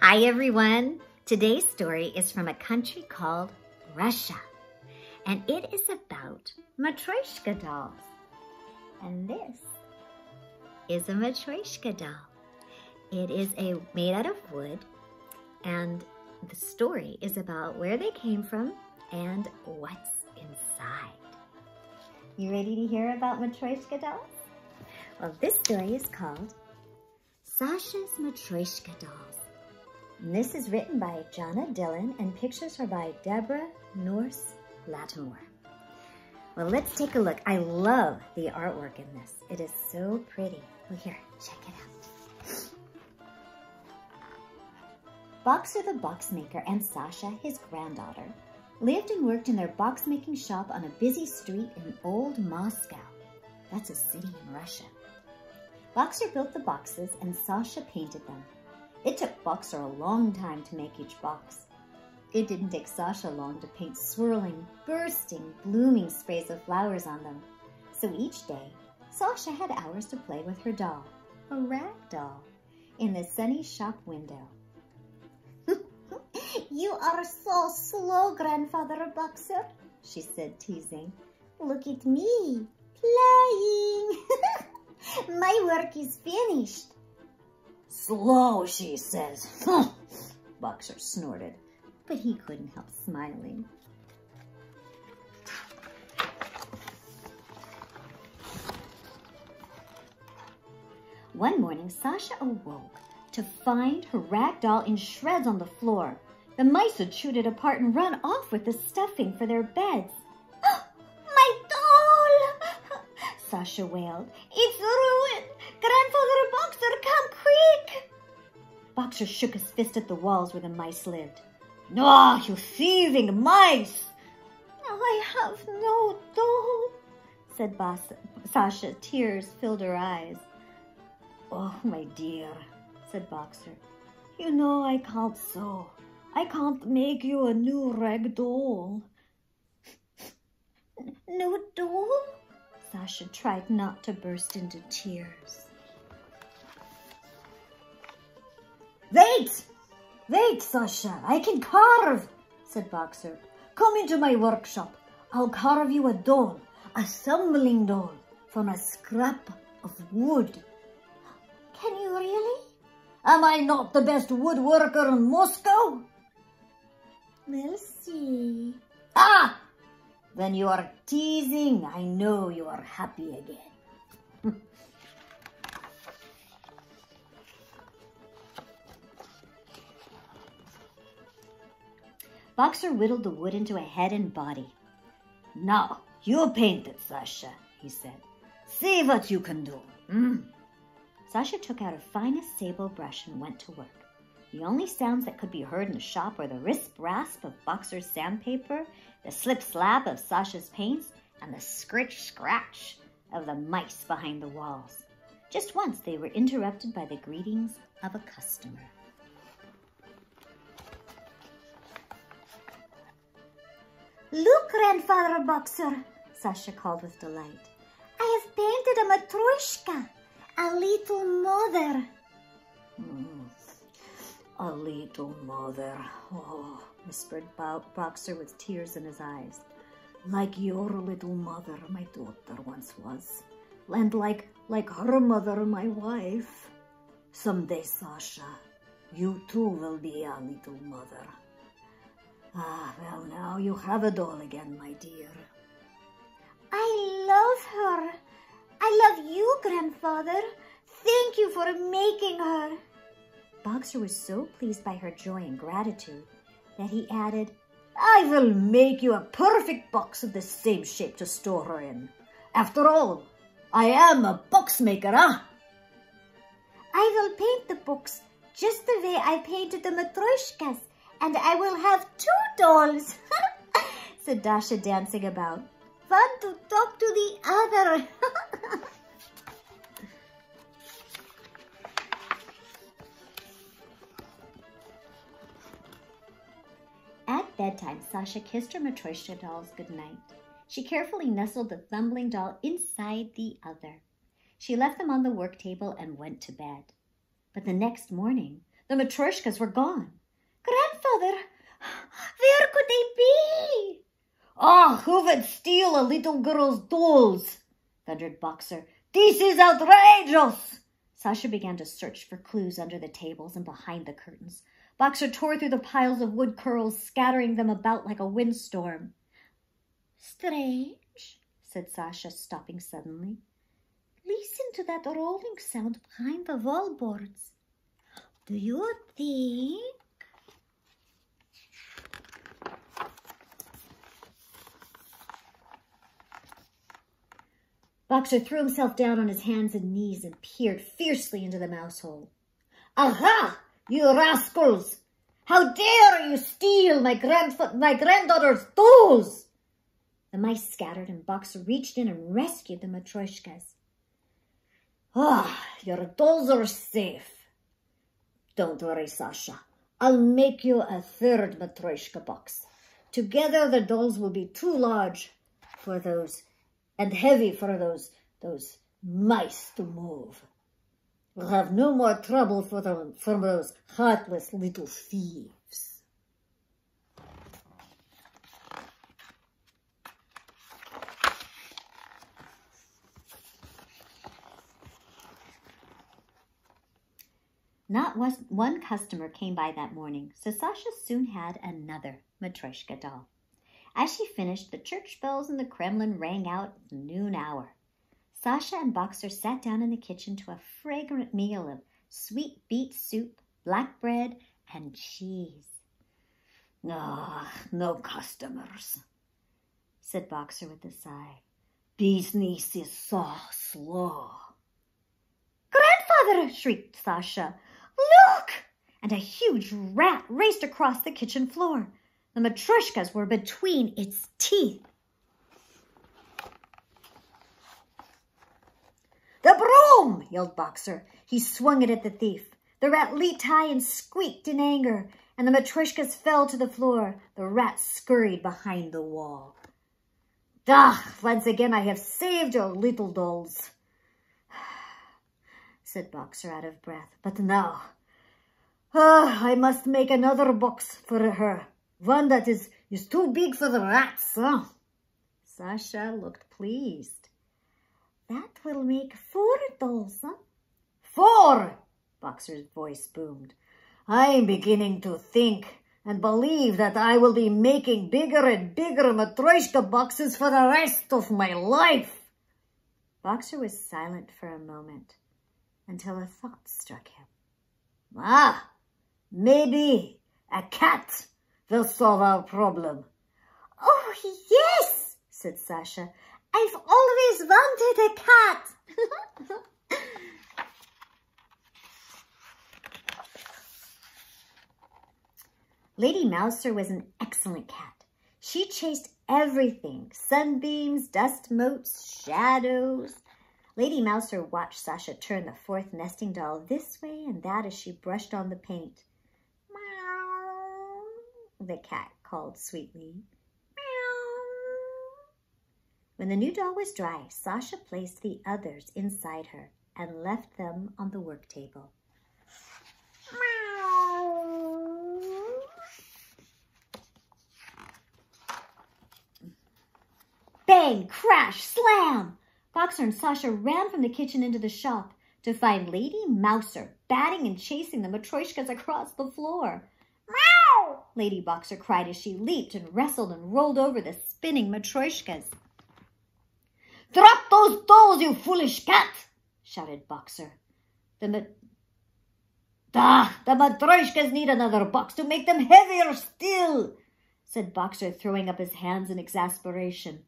Hi everyone! Today's story is from a country called Russia, and it is about Matrioshka dolls. And this is a Matrioshka doll. It is made out of wood, and the story is about where they came from and what's inside. You ready to hear about Matrioshka dolls? Well, this story is called Sasha's Matrioshka Dolls. And this is written by Jana Dillon and pictures are by Deborah Norse Lattimore. Well, let's take a look. I love the artwork in this. It is so pretty. Well, here, check it out. Boxer the boxmaker and Sasha, his granddaughter, lived and worked in their box-making shop on a busy street in Old Moscow. That's a city in Russia. Boxer built the boxes and Sasha painted them. It took Boxer a long time to make each box. It didn't take Sasha long to paint swirling, bursting, blooming sprays of flowers on them. So each day, Sasha had hours to play with her doll, a rag doll, in the sunny shop window. "You are so slow, Grandfather Boxer," she said, teasing. "Look at me, playing. My work is finished." "Slow," she says. Boxer snorted, but he couldn't help smiling. One morning, Sasha awoke to find her rag doll in shreds on the floor. The mice had chewed it apart and run off with the stuffing for their beds. "My doll!" Sasha wailed. "It's ruined! Grandfather Boxer, come quick!" Boxer shook his fist at the walls where the mice lived. "Ah, you thieving mice!" "I have no doll," said Sasha. Tears filled her eyes. "Oh, my dear," said Boxer. "You know I can't sew. I can't make you a new rag doll." "New doll?" Sasha tried not to burst into tears. Wait, Sasha, I can carve," said Boxer. "Come into my workshop. I'll carve you a doll, a tumbling doll, from a scrap of wood." "Can you really?" "Am I not the best woodworker in Moscow?" "We'll see." "Ah! When you are teasing, I know you are happy again." Boxer whittled the wood into a head and body. "Now, you paint it, Sasha," he said. "See what you can do." Sasha took out her finest sable brush and went to work. The only sounds that could be heard in the shop were the risp-rasp of Boxer's sandpaper, the slip-slap of Sasha's paints, and the scritch-scratch of the mice behind the walls. Just once they were interrupted by the greetings of a customer. "Look, Grandfather Boxer," Sasha called with delight. "I have painted a Matrioshka, a little mother." "A little mother," whispered Boxer with tears in his eyes. "Like your little mother, my daughter once was, and like her mother, my wife. Someday, Sasha, you too will be a little mother. Ah, well, now you have a doll again, my dear." "I love her. I love you, Grandfather. Thank you for making her." Boxer was so pleased by her joy and gratitude that he added, "I will make you a perfect box of the same shape to store her in. After all, I am a boxmaker, huh?" "I will paint the box just the way I painted the Matrioshkas, and I will have 2 dolls," said Dasha, dancing about. "One to talk to the other." At bedtime, Sasha kissed her Matrioshka dolls goodnight. She carefully nestled the tumbling doll inside the other. She left them on the work table and went to bed. But the next morning, The Matrioshkas were gone. Grandfather, where could they be? Ah, who would steal a little girl's dolls? Thundered Boxer. This is outrageous! Sasha began to search for clues under the tables and behind the curtains. Boxer tore through the piles of wood curls, scattering them about like a windstorm. Strange, said Sasha, stopping suddenly. Listen to that rolling sound behind the wallboards. Do you think... Boxer threw himself down on his hands and knees and peered fiercely into the mouse hole. Aha! You rascals! How dare you steal my granddaughter's dolls! The mice scattered and Boxer reached in and rescued the Matrioshkas. Ah, your dolls are safe. Don't worry, Sasha. I'll make you a third Matrioshka box. Together the dolls will be too large for those and heavy for those mice to move. We'll have no more trouble from those heartless little thieves. Not one customer came by that morning, so Sasha soon had another Matrioshka doll. As she finished, the church bells in the Kremlin rang out at the noon hour. Sasha and Boxer sat down in the kitchen to a fragrant meal of sweet beet soup, black bread, and cheese. No customers, said Boxer with a sigh. Business is so slow. Grandfather, shrieked Sasha. Look! And a huge rat raced across the kitchen floor. The Matrioshkas were between its teeth. The broom! Yelled Boxer. He swung it at the thief. The rat leaped high and squeaked in anger, and the Matrioshkas fell to the floor. The rat scurried behind the wall. Once again I have saved your little dolls, said Boxer out of breath. But now, I must make another box for her. One that is too big for the rats, huh? Sasha looked pleased. That will make 4 dolls, huh? 4! Boxer's voice boomed. I'm beginning to think and believe that I will be making bigger and bigger Matrioshka boxes for the rest of my life. Boxer was silent for a moment until a thought struck him. Maybe a cat will solve our problem. Oh, yes, said Sasha. I've always wanted a cat. Lady Mouser was an excellent cat. She chased everything, sunbeams, dust motes, shadows. Lady Mouser watched Sasha turn the 4th nesting doll this way and that as she brushed on the paint. Meow, the cat called sweetly. Meow. When the new doll was dry, Sasha placed the others inside her and left them on the work table. Bang, crash, slam! Boxer and Sasha ran from the kitchen into the shop to find Lady Mouser batting and chasing the Matrioshkas across the floor. Meow! Lady Boxer cried as she leaped and wrestled and rolled over the spinning Matrioshkas. Drop those dolls, you foolish cat! Shouted Boxer. The Matrioshkas need another box to make them heavier still, said Boxer, throwing up his hands in exasperation.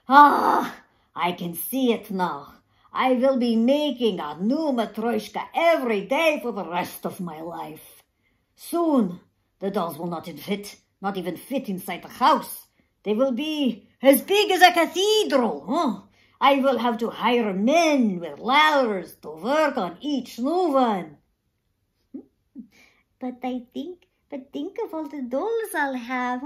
I can see it now. I will be making a new Matrioshka every day for the rest of my life. Soon, the dolls will not even fit inside the house. They will be as big as a cathedral. I will have to hire men with ladders to work on each new one. But think of all the dolls I'll have,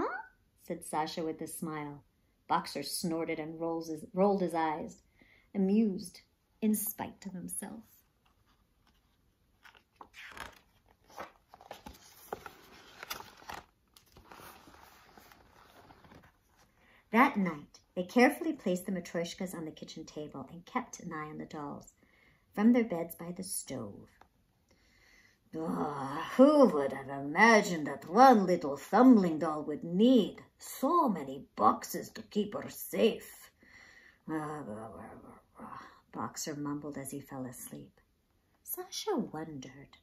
said Sasha with a smile. Boxer snorted and rolled his eyes, amused in spite of himself. That night, they carefully placed the Matrioshkas on the kitchen table and kept an eye on the dolls from their beds by the stove. Who would have imagined that one little thumbling doll would need so many boxes to keep her safe? Boxer mumbled as he fell asleep. Sasha wondered.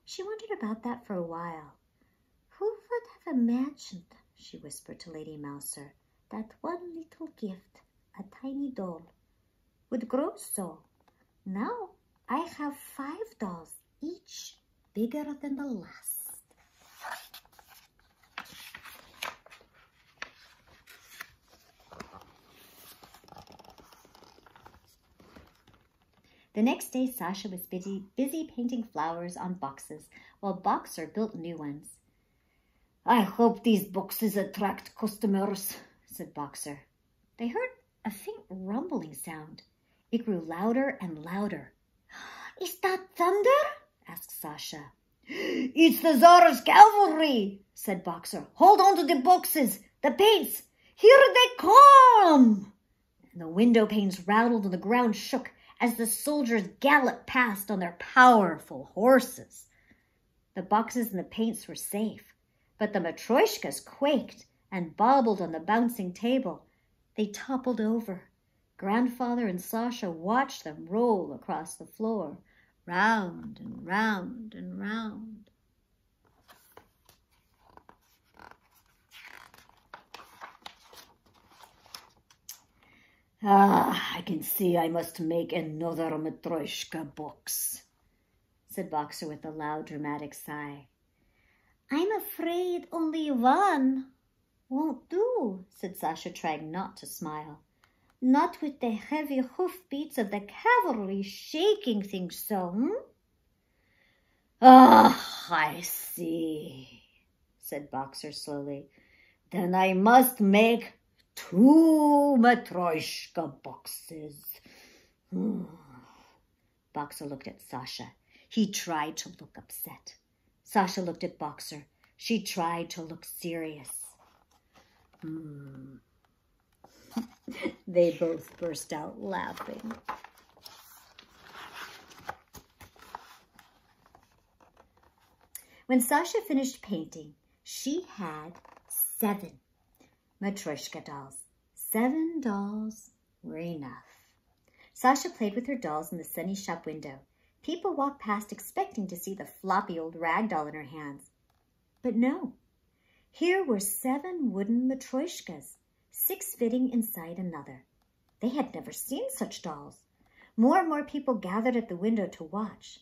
She wondered about that for a while. Who would have imagined, she whispered to Lady Mouser, that one little gift, a tiny doll, would grow so? Now I have 5 dolls, each bigger than the last. The next day, Sasha was busy painting flowers on boxes, while Boxer built new ones. I hope these boxes attract customers, said Boxer. They heard a faint rumbling sound. It grew louder and louder. Is that thunder? Asked Sasha. It's the Tsar's cavalry, said Boxer. Hold on to the boxes, the paints. Here they come. And the window panes rattled and the ground shook as the soldiers galloped past on their powerful horses. The boxes and the paints were safe, but the Matrioshkas quaked and bobbled on the bouncing table. They toppled over. Grandfather and Sasha watched them roll across the floor, round and round and round. I can see I must make another Matrioshka box, said Boxer with a loud, dramatic sigh. I'm afraid only one won't do, said Sasha, trying not to smile. Not with the heavy hoofbeats of the cavalry shaking things so, I see, said Boxer slowly. Then I must make 2 Matrioshka boxes. Boxer looked at Sasha. He tried to look upset. Sasha looked at Boxer. She tried to look serious. They both burst out laughing. When Sasha finished painting, she had 7 Matrioshka dolls. 7 dolls were enough. Sasha played with her dolls in the sunny shop window. People walked past expecting to see the floppy old rag doll in her hands. But no. Here were 7 wooden Matrioshkas, 6 fitting inside another. They had never seen such dolls. More and more people gathered at the window to watch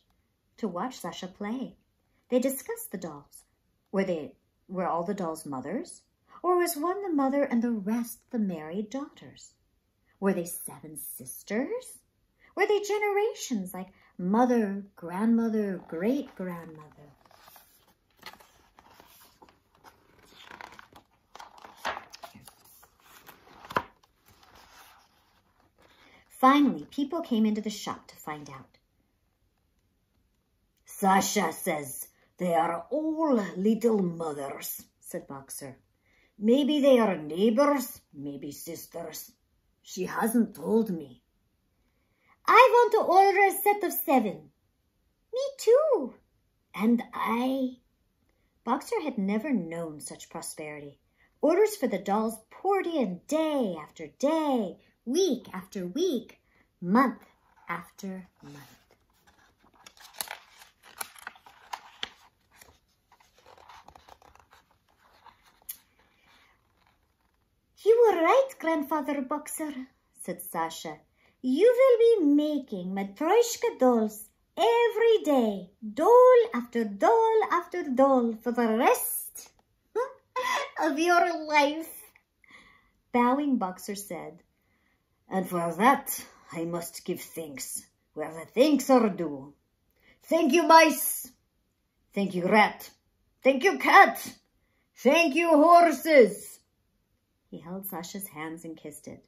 Sasha play. They discussed the dolls. Were all the dolls mothers? Or was one the mother and the rest the married daughters? Were they 7 sisters? Were they generations like mother, grandmother, great-grandmother? Finally, people came into the shop to find out. Sasha says they are all little mothers, said Boxer. Maybe they are neighbors, maybe sisters. She hasn't told me. I want to order a set of 7. Me too. And I. Boxer had never known such prosperity. Orders for the dolls poured in day after day, week after week, month after month. You were right, Grandfather Boxer, said Sasha. You will be making Matrioshka dolls every day, doll after doll after doll, for the rest of your life. Bowing, Boxer said, and for that I must give thanks where the thanks are due. Thank you, mice. Thank you, rat. Thank you, cat. Thank you, horses. He held Sasha's hands and kissed it.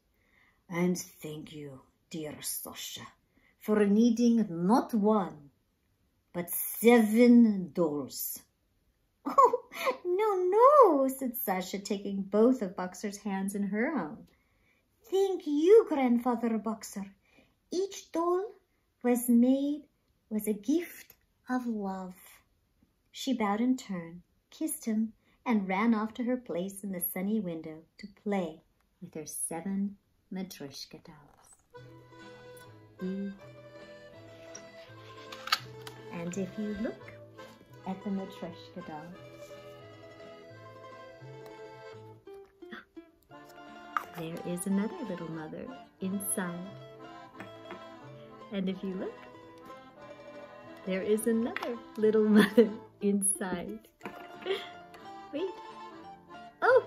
And thank you, dear Sasha, for needing not 1, but 7 dolls. Oh, no, said Sasha, taking both of Boxer's hands in her own. Thank you, Grandfather Boxer. Each doll was a gift of love. She bowed in turn, kissed him, and ran off to her place in the sunny window to play with her 7 Matrioshka dolls. And if you look at the Matrioshka dolls, there is another little mother inside. And if you look, there is another little mother inside. Wait. Oh,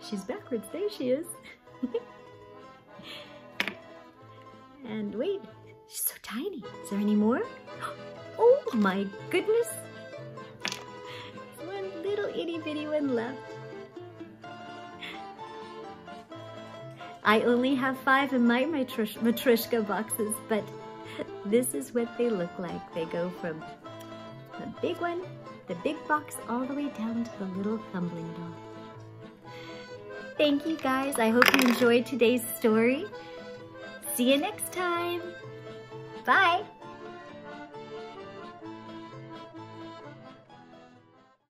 she's backwards. There she is. And wait, she's so tiny. Is there any more? Oh my goodness. There's one little itty bitty one left. I only have 5 in my Matrioshka boxes, but this is what they look like. They go from the big one, the big box, all the way down to the little tumbling doll. Thank you guys. I hope you enjoyed today's story. See you next time. Bye.